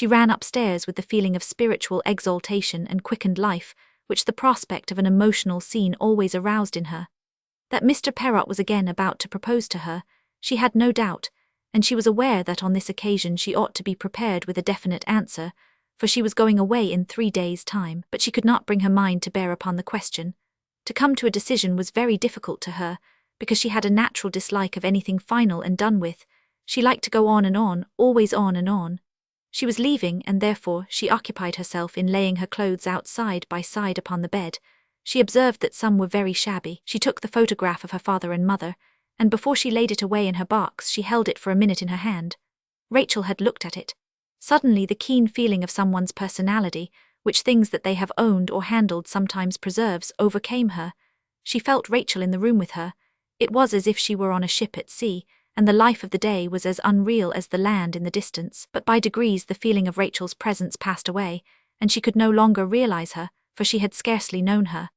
She ran upstairs with the feeling of spiritual exaltation and quickened life, which the prospect of an emotional scene always aroused in her. That Mr. Perrott was again about to propose to her, she had no doubt, and she was aware that on this occasion she ought to be prepared with a definite answer, for she was going away in 3 days' time, but she could not bring her mind to bear upon the question. To come to a decision was very difficult to her, because she had a natural dislike of anything final and done with. She liked to go on and on, always on and on. She was leaving, and therefore she occupied herself in laying her clothes out side by side upon the bed. She observed that some were very shabby. She took the photograph of her father and mother, and before she laid it away in her box she held it for a minute in her hand. Rachel had looked at it. Suddenly the keen feeling of someone's personality, which things that they have owned or handled sometimes preserves, overcame her. She felt Rachel in the room with her. It was as if she were on a ship at sea, and the life of the day was as unreal as the land in the distance. But by degrees the feeling of Rachel's presence passed away, and she could no longer realize her, for she had scarcely known her.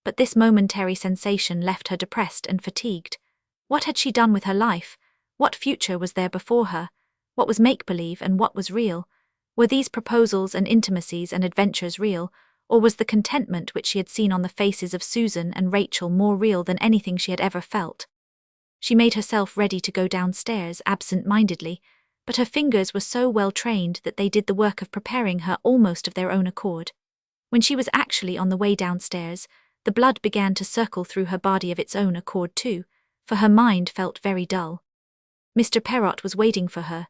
But this momentary sensation left her depressed and fatigued. What had she done with her life? What future was there before her? What was make-believe and what was real? Were these proposals and intimacies and adventures real, or was the contentment which she had seen on the faces of Susan and Rachel more real than anything she had ever felt? She made herself ready to go downstairs absent-mindedly, but her fingers were so well trained that they did the work of preparing her almost of their own accord. When she was actually on the way downstairs, the blood began to circle through her body of its own accord too, for her mind felt very dull. Mr. Perrott was waiting for her.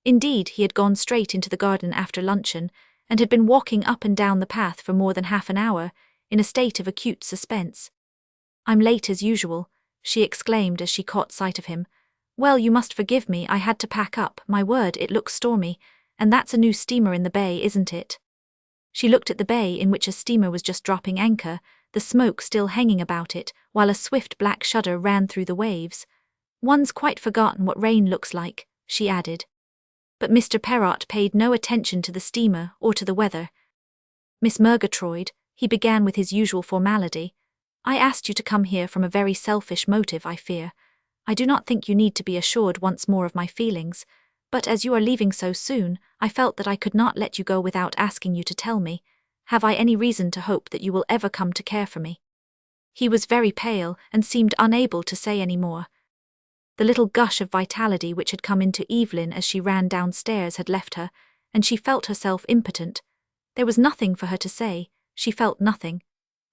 Indeed, he had gone straight into the garden after luncheon, and had been walking up and down the path for more than half an hour, in a state of acute suspense. "I'm late as usual," she exclaimed as she caught sight of him. "Well, you must forgive me, I had to pack up, my word, it looks stormy, and that's a new steamer in the bay, isn't it?" She looked at the bay in which a steamer was just dropping anchor, the smoke still hanging about it, while a swift black shudder ran through the waves. "One's quite forgotten what rain looks like," she added. But Mr. Perrott paid no attention to the steamer or to the weather. "Miss Murgatroyd," he began with his usual formality, "I asked you to come here from a very selfish motive, I fear. I do not think you need to be assured once more of my feelings, but as you are leaving so soon, I felt that I could not let you go without asking you to tell me. Have I any reason to hope that you will ever come to care for me?" He was very pale and seemed unable to say any more. The little gush of vitality which had come into Evelyn as she ran downstairs had left her, and she felt herself impotent. There was nothing for her to say, she felt nothing.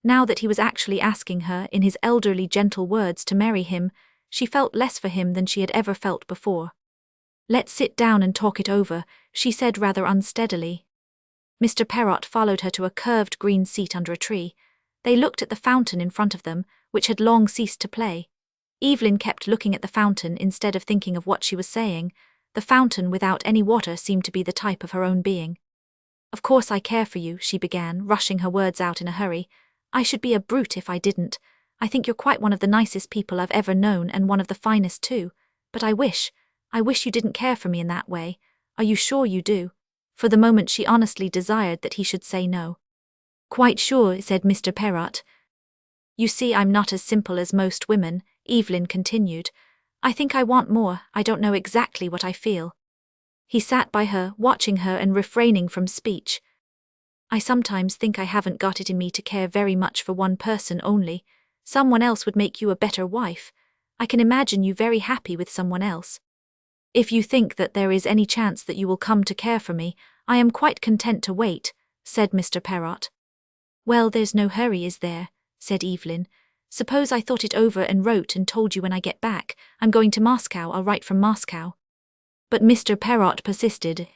Now that he was actually asking her, in his elderly gentle words, to marry him, she felt less for him than she had ever felt before. "Let's sit down and talk it over," she said rather unsteadily. Mr. Perrott followed her to a curved green seat under a tree. They looked at the fountain in front of them, which had long ceased to play. Evelyn kept looking at the fountain instead of thinking of what she was saying. The fountain without any water seemed to be the type of her own being. "Of course I care for you," she began, rushing her words out in a hurry. "I should be a brute if I didn't. I think you're quite one of the nicest people I've ever known, and one of the finest too. But I wish you didn't care for me in that way. Are you sure you do?" For the moment she honestly desired that he should say no. "Quite sure," said Mr. Perrott. "You see, I'm not as simple as most women," Evelyn continued. "I think I want more, I don't know exactly what I feel." He sat by her, watching her and refraining from speech. "I sometimes think I haven't got it in me to care very much for one person only. Someone else would make you a better wife. I can imagine you very happy with someone else. If you think that there is any chance that you will come to care for me, I am quite content to wait," said Mr. Perrott. "Well, there's no hurry, is there?" said Evelyn. "Suppose I thought it over and wrote and told you when I get back. I'm going to Moscow, I'll write from Moscow." But Mr. Perrott persisted.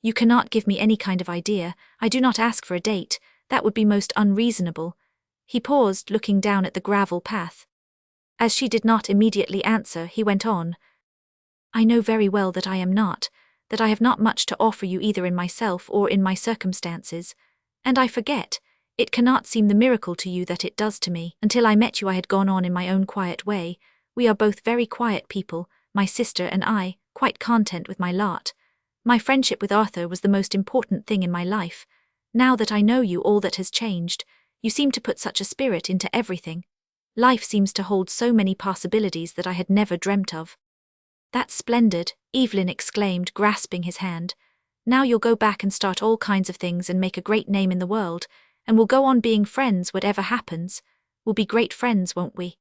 "You cannot give me any kind of idea. I do not ask for a date. That would be most unreasonable." He paused, looking down at the gravel path. As she did not immediately answer, he went on. "I know very well that I am not, that I have not much to offer you either in myself or in my circumstances. And I forget, it cannot seem the miracle to you that it does to me. Until I met you I had gone on in my own quiet way. We are both very quiet people, my sister and I, quite content with my lot. My friendship with Arthur was the most important thing in my life. Now that I know you, all that has changed. You seem to put such a spirit into everything. Life seems to hold so many possibilities that I had never dreamt of." "That's splendid," Evelyn exclaimed, grasping his hand. Now you'll go back and start all kinds of things and make a great name in the world, and we'll go on being friends whatever happens. We'll be great friends, won't we?"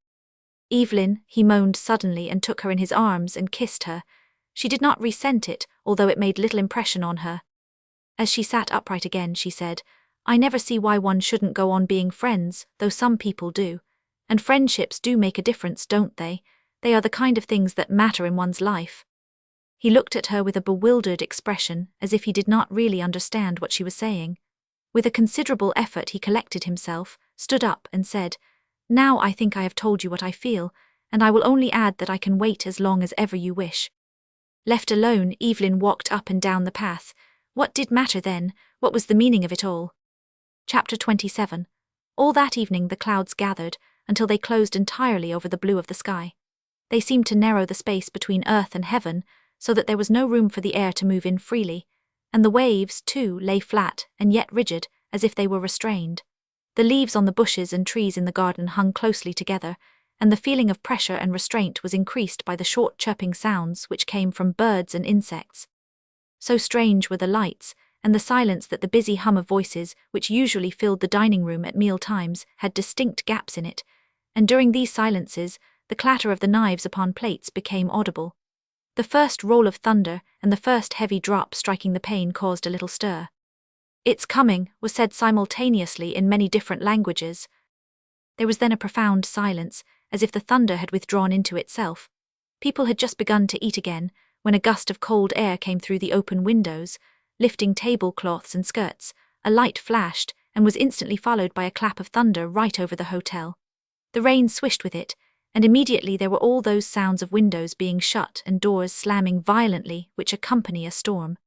"Evelyn," he moaned suddenly and took her in his arms and kissed her. She did not resent it, although it made little impression on her. As she sat upright again, she said, "I never see why one shouldn't go on being friends, though some people do. And friendships do make a difference, don't they? They are the kind of things that matter in one's life." He looked at her with a bewildered expression, as if he did not really understand what she was saying. With a considerable effort he collected himself, stood up and said, "Now I think I have told you what I feel, and I will only add that I can wait as long as ever you wish." Left alone, Evelyn walked up and down the path. What did matter then? What was the meaning of it all? Chapter 27. All that evening the clouds gathered, until they closed entirely over the blue of the sky. They seemed to narrow the space between earth and heaven, so that there was no room for the air to move in freely, and the waves, too, lay flat and yet rigid, as if they were restrained. The leaves on the bushes and trees in the garden hung closely together, and the feeling of pressure and restraint was increased by the short chirping sounds which came from birds and insects. So strange were the lights, and the silence that the busy hum of voices, which usually filled the dining room at meal times, had distinct gaps in it, and during these silences, the clatter of the knives upon plates became audible. The first roll of thunder and the first heavy drop striking the pane caused a little stir. "It's coming," was said simultaneously in many different languages. There was then a profound silence, as if the thunder had withdrawn into itself. People had just begun to eat again, when a gust of cold air came through the open windows, lifting tablecloths and skirts. A light flashed, and was instantly followed by a clap of thunder right over the hotel. The rain swished with it, and immediately there were all those sounds of windows being shut and doors slamming violently which accompany a storm.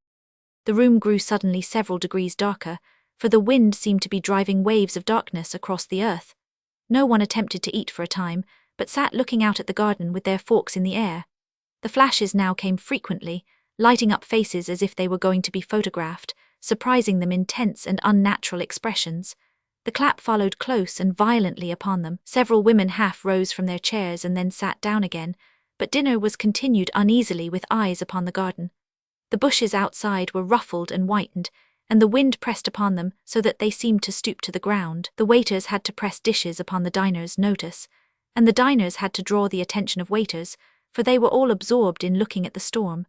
The room grew suddenly several degrees darker, for the wind seemed to be driving waves of darkness across the earth. No one attempted to eat for a time, but sat looking out at the garden with their forks in the air. The flashes now came frequently, lighting up faces as if they were going to be photographed, surprising them in tense and unnatural expressions. The clap followed close and violently upon them. Several women half rose from their chairs and then sat down again, but dinner was continued uneasily with eyes upon the garden. The bushes outside were ruffled and whitened, and the wind pressed upon them so that they seemed to stoop to the ground. The waiters had to press dishes upon the diners' notice, and the diners had to draw the attention of waiters, for they were all absorbed in looking at the storm.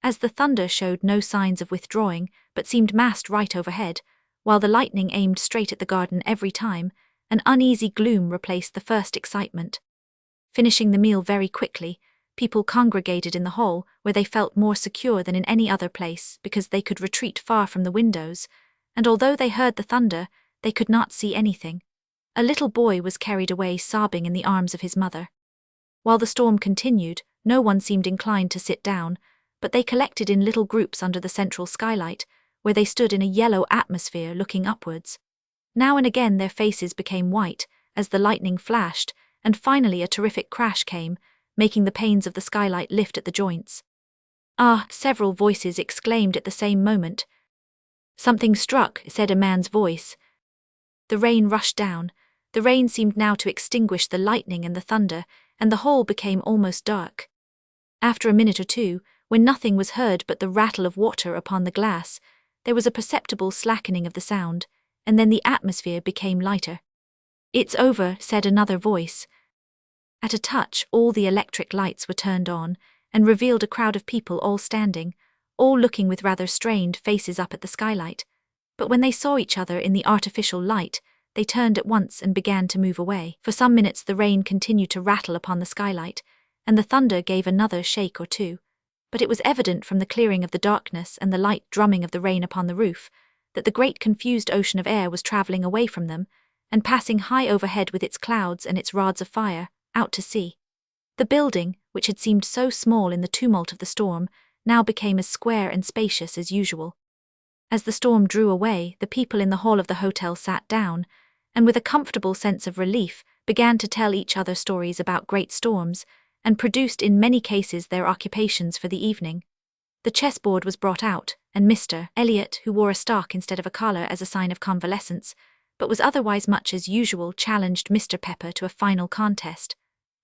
As the thunder showed no signs of withdrawing, but seemed massed right overhead, while the lightning aimed straight at the garden every time, an uneasy gloom replaced the first excitement. Finishing the meal very quickly, people congregated in the hall, where they felt more secure than in any other place because they could retreat far from the windows, and although they heard the thunder, they could not see anything. A little boy was carried away sobbing in the arms of his mother. While the storm continued, no one seemed inclined to sit down, but they collected in little groups under the central skylight, where they stood in a yellow atmosphere looking upwards. Now and again their faces became white, as the lightning flashed, and finally a terrific crash came, making the panes of the skylight lift at the joints. "Ah!" several voices exclaimed at the same moment. "Something struck," said a man's voice. The rain rushed down. The rain seemed now to extinguish the lightning and the thunder, and the hall became almost dark. After a minute or two, when nothing was heard but the rattle of water upon the glass, there was a perceptible slackening of the sound, and then the atmosphere became lighter. "It's over," said another voice. At a touch, all the electric lights were turned on, and revealed a crowd of people all standing, all looking with rather strained faces up at the skylight. But when they saw each other in the artificial light, they turned at once and began to move away. For some minutes the rain continued to rattle upon the skylight, and the thunder gave another shake or two. But it was evident from the clearing of the darkness and the light drumming of the rain upon the roof, that the great confused ocean of air was travelling away from them, and passing high overhead with its clouds and its rods of fire, out to sea. The building, which had seemed so small in the tumult of the storm, now became as square and spacious as usual. As the storm drew away, the people in the hall of the hotel sat down, and with a comfortable sense of relief, began to tell each other stories about great storms, and produced in many cases their occupations for the evening. The chessboard was brought out, and Mr. Elliot, who wore a stock instead of a collar as a sign of convalescence, but was otherwise much as usual, challenged Mr. Pepper to a final contest.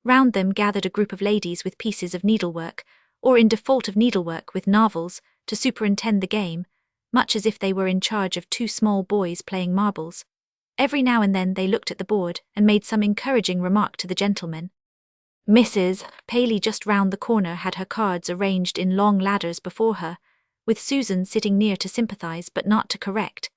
Round them gathered a group of ladies with pieces of needlework, or in default of needlework with novels, to superintend the game, much as if they were in charge of two small boys playing marbles. Every now and then they looked at the board and made some encouraging remark to the gentlemen. Mrs. Paley just round the corner had her cards arranged in long ladders before her, with Susan sitting near to sympathize but not to correct.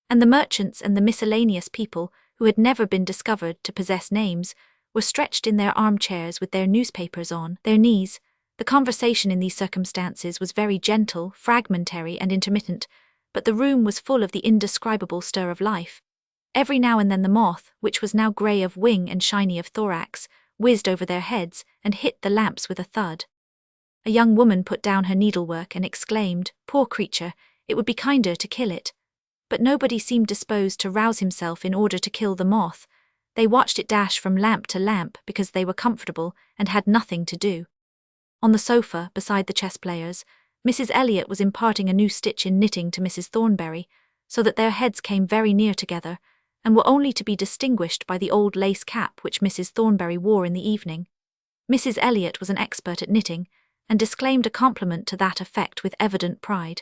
And the merchants and the miscellaneous people, who had never been discovered to possess names, were stretched in their armchairs with their newspapers on their knees. The conversation in these circumstances was very gentle, fragmentary and intermittent, but the room was full of the indescribable stir of life. Every now and then the moth, which was now grey of wing and shiny of thorax, whizzed over their heads and hit the lamps with a thud. A young woman put down her needlework and exclaimed, "Poor creature, it would be kinder to kill it." But nobody seemed disposed to rouse himself in order to kill the moth. They watched it dash from lamp to lamp because they were comfortable and had nothing to do. On the sofa, beside the chess players, Mrs. Elliot was imparting a new stitch in knitting to Mrs. Thornberry, so that their heads came very near together, and were only to be distinguished by the old lace cap which Mrs. Thornberry wore in the evening. Mrs. Elliot was an expert at knitting, and disclaimed a compliment to that effect with evident pride.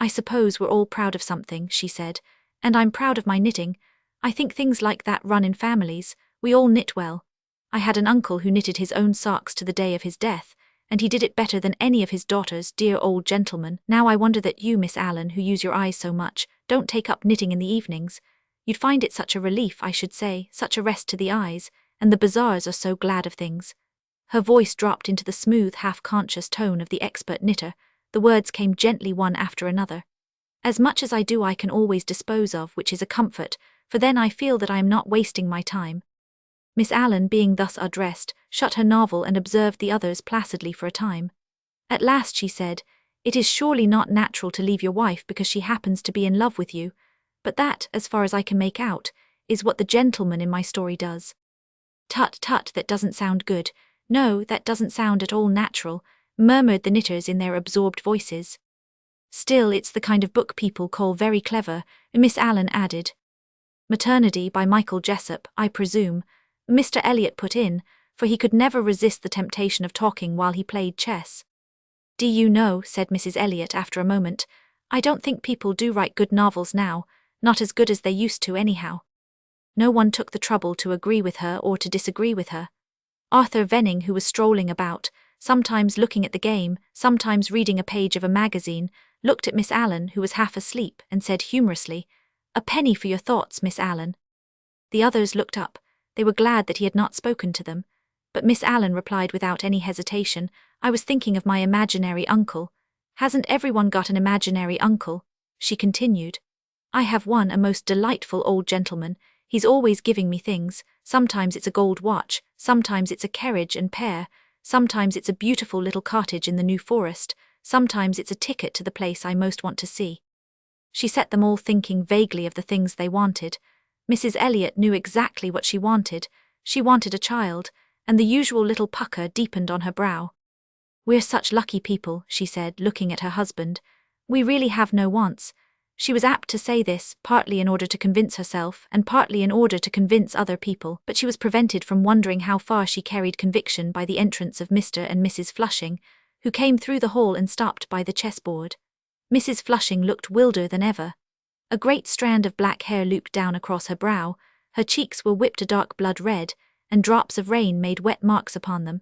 "I suppose we're all proud of something," she said, "and I'm proud of my knitting. I think things like that run in families. We all knit well. I had an uncle who knitted his own socks to the day of his death, and he did it better than any of his daughters, dear old gentleman. Now I wonder that you, Miss Allen, who use your eyes so much, don't take up knitting in the evenings. You'd find it such a relief, I should say, such a rest to the eyes, and the bazaars are so glad of things." Her voice dropped into the smooth, half-conscious tone of the expert knitter. The words came gently one after another. "As much as I do I can always dispose of, which is a comfort, for then I feel that I am not wasting my time." Miss Allen, being thus addressed, shut her novel and observed the others placidly for a time. At last she said, "It is surely not natural to leave your wife because she happens to be in love with you, but that, as far as I can make out, is what the gentleman in my story does." "Tut, tut, that doesn't sound good. No, that doesn't sound at all natural," murmured the knitters in their absorbed voices. "Still, it's the kind of book people call very clever," Miss Allen added. "Maternity by Michael Jessup, I presume," Mr. Elliot put in, for he could never resist the temptation of talking while he played chess. "Do you know," said Mrs. Elliot after a moment, "I don't think people do write good novels now, not as good as they used to anyhow." No one took the trouble to agree with her or to disagree with her. Arthur Venning, who was strolling about, sometimes looking at the game, sometimes reading a page of a magazine, looked at Miss Allen, who was half asleep, and said humorously, "A penny for your thoughts, Miss Allen." The others looked up. They were glad that he had not spoken to them. But Miss Allen replied without any hesitation, "I was thinking of my imaginary uncle. Hasn't everyone got an imaginary uncle?" she continued. "I have one, a most delightful old gentleman. He's always giving me things. Sometimes it's a gold watch, sometimes it's a carriage and pair, sometimes it's a beautiful little cottage in the New Forest, sometimes it's a ticket to the place I most want to see." She set them all thinking vaguely of the things they wanted. Mrs. Elliot knew exactly what she wanted. She wanted a child, and the usual little pucker deepened on her brow. "We're such lucky people," she said, looking at her husband. "We really have no wants." She was apt to say this, partly in order to convince herself, and partly in order to convince other people, but she was prevented from wondering how far she carried conviction by the entrance of Mr. and Mrs. Flushing, who came through the hall and stopped by the chessboard. Mrs. Flushing looked wilder than ever. A great strand of black hair looped down across her brow, her cheeks were whipped a dark blood red, and drops of rain made wet marks upon them.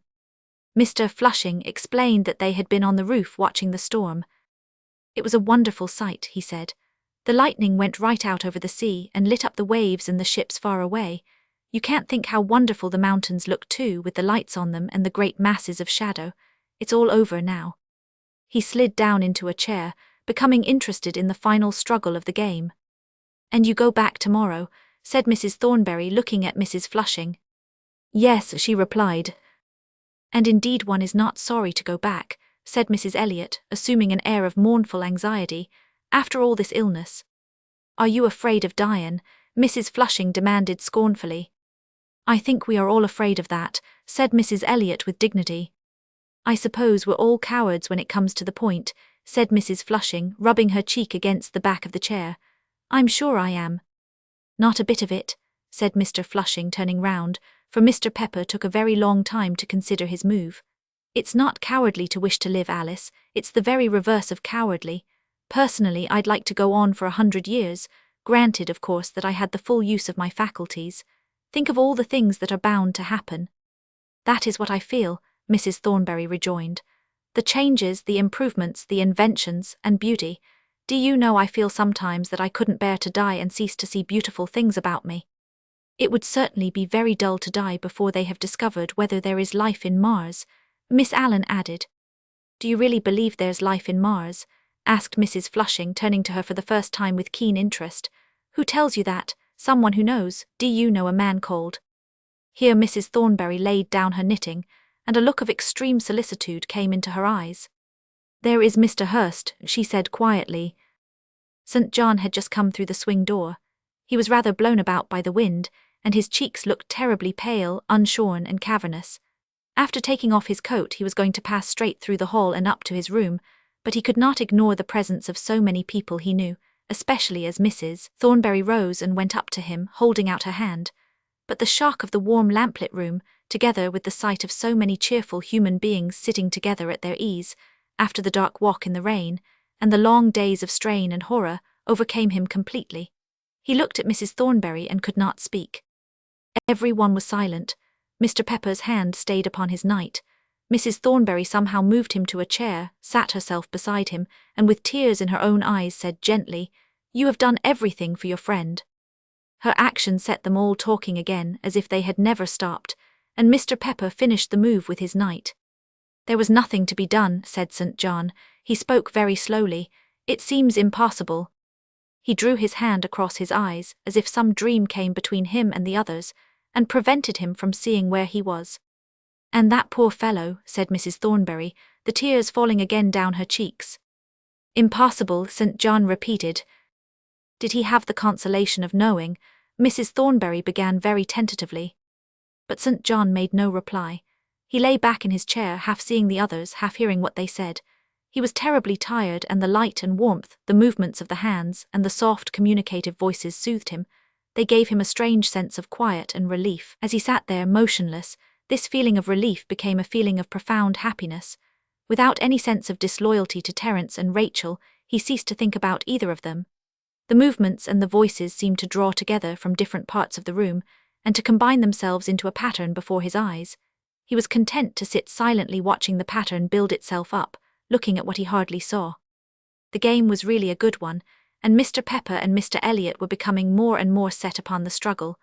Mr. Flushing explained that they had been on the roof watching the storm. "It was a wonderful sight," he said. "The lightning went right out over the sea and lit up the waves and the ships far away. You can't think how wonderful the mountains look too, with the lights on them and the great masses of shadow. It's all over now." He slid down into a chair, becoming interested in the final struggle of the game. "And you go back tomorrow," said Mrs. Thornberry, looking at Mrs. Flushing. "Yes," she replied. "And indeed one is not sorry to go back," said Mrs. Elliot, assuming an air of mournful anxiety, "after all this illness." "Are you afraid of dying?" Mrs. Flushing demanded scornfully. "I think we are all afraid of that," said Mrs. Elliot with dignity. "I suppose we're all cowards when it comes to the point," said Mrs. Flushing, rubbing her cheek against the back of the chair. "I'm sure I am." "Not a bit of it," said Mr. Flushing, turning round, for Mr. Pepper took a very long time to consider his move. "It's not cowardly to wish to live, Alice, it's the very reverse of cowardly. Personally, I'd like to go on for 100 years, granted, of course, that I had the full use of my faculties. Think of all the things that are bound to happen." "That is what I feel," Mrs. Thornbury rejoined. "The changes, the improvements, the inventions, and beauty. Do you know, I feel sometimes that I couldn't bear to die and cease to see beautiful things about me." "It would certainly be very dull to die before they have discovered whether there is life in Mars," Miss Allen added. "Do you really believe there's life in Mars?" asked Mrs. Flushing, turning to her for the first time with keen interest. "Who tells you that? Someone who knows. Do you know a man called—" Here Mrs. Thornbury laid down her knitting, and a look of extreme solicitude came into her eyes. "There is Mr. Hurst," she said quietly. St. John had just come through the swing door. He was rather blown about by the wind, and his cheeks looked terribly pale, unshorn, and cavernous. After taking off his coat, he was going to pass straight through the hall and up to his room, but he could not ignore the presence of so many people he knew, especially as Mrs. Thornbury rose and went up to him, holding out her hand. But the shock of the warm lamplit room, together with the sight of so many cheerful human beings sitting together at their ease, after the dark walk in the rain, and the long days of strain and horror, overcame him completely. He looked at Mrs. Thornbury and could not speak. Every one was silent. Mr. Pepper's hand stayed upon his knight. Mrs. Thornbury somehow moved him to a chair, sat herself beside him, and with tears in her own eyes said gently, "You have done everything for your friend." Her action set them all talking again as if they had never stopped, and Mr. Pepper finished the move with his knight. "There was nothing to be done," said St. John. He spoke very slowly. "It seems impossible." He drew his hand across his eyes as if some dream came between him and the others, and prevented him from seeing where he was. "And that poor fellow," said Mrs. Thornbury, the tears falling again down her cheeks. "Impossible," St. John repeated. "Did he have the consolation of knowing?" Mrs. Thornbury began very tentatively. But St. John made no reply. He lay back in his chair, half seeing the others, half hearing what they said. He was terribly tired, and the light and warmth, the movements of the hands, and the soft, communicative voices soothed him. They gave him a strange sense of quiet and relief. As he sat there, motionless, this feeling of relief became a feeling of profound happiness. Without any sense of disloyalty to Terence and Rachel, he ceased to think about either of them. The movements and the voices seemed to draw together from different parts of the room, and to combine themselves into a pattern before his eyes. He was content to sit silently watching the pattern build itself up, looking at what he hardly saw. The game was really a good one, and Mr. Pepper and Mr. Elliot were becoming more and more set upon the struggle.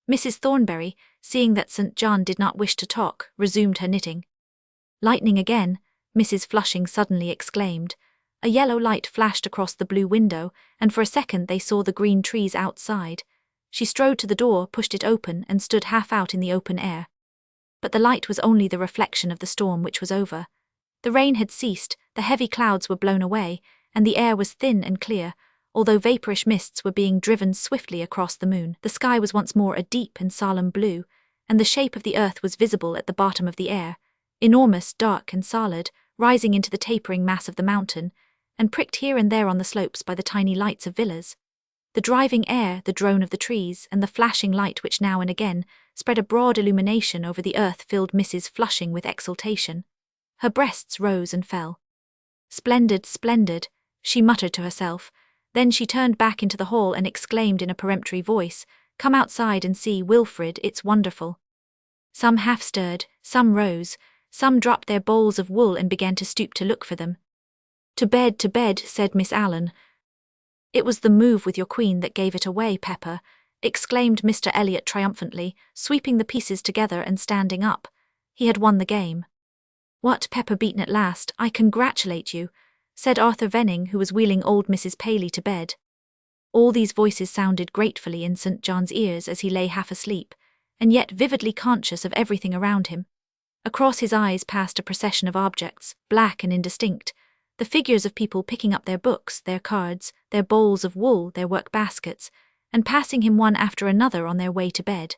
Mrs. Thornbury, seeing that St. John did not wish to talk, resumed her knitting. "Lightning again," Mrs. Flushing suddenly exclaimed. A yellow light flashed across the blue window, and for a second they saw the green trees outside. She strode to the door, pushed it open, and stood half out in the open air. But the light was only the reflection of the storm which was over. The rain had ceased, the heavy clouds were blown away, and the air was thin and clear, although vaporish mists were being driven swiftly across the moon. The sky was once more a deep and solemn blue, and the shape of the earth was visible at the bottom of the air, enormous, dark, and solid, rising into the tapering mass of the mountain, and pricked here and there on the slopes by the tiny lights of villas. The driving air, the drone of the trees, and the flashing light which now and again spread a broad illumination over the earth filled Mrs. Flushing with exultation. Her breasts rose and fell. "Splendid, splendid," she muttered to herself. Then she turned back into the hall and exclaimed in a peremptory voice, "Come outside and see, Wilfrid, it's wonderful." Some half stirred, some rose, some dropped their bowls of wool and began to stoop to look for them. To bed," said Miss Allen. "It was the move with your queen that gave it away, Pepper," exclaimed Mr. Elliot triumphantly, sweeping the pieces together and standing up. He had won the game. "What, Pepper beaten at last, I congratulate you," said Arthur Venning, who was wheeling old Mrs. Paley to bed. All these voices sounded gratefully in St. John's ears as he lay half asleep, and yet vividly conscious of everything around him. Across his eyes passed a procession of objects, black and indistinct, the figures of people picking up their books, their cards, their bowls of wool, their work baskets, and passing him one after another on their way to bed.